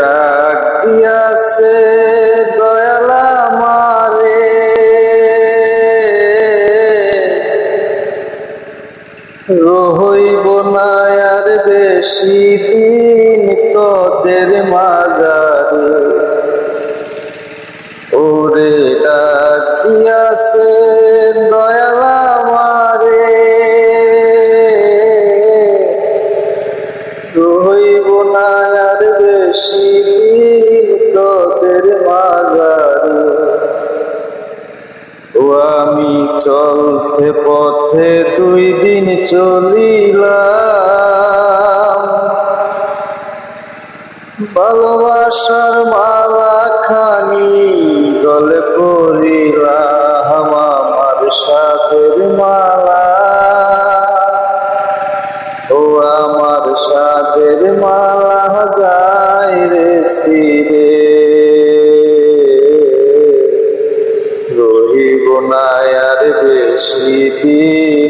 ডাক দিয়াছে দয়াল আমারে, রহইব না আর বেশি দিন তোদের মাঝারে। ওরে ডাক দিয়াছে দয়াল আমারে, রহইব না আর বেশি দিন তোদের মাঝারে। ও আমি চলতে পথে 2 দিন চলিলাম, ভালোবাসার মালা খানি গলে পরিলাম, আমার সাথের মালা, ও আমার সাথের মালা যায় রে ছিঁড়ে। রহিব না আর বেশি দিন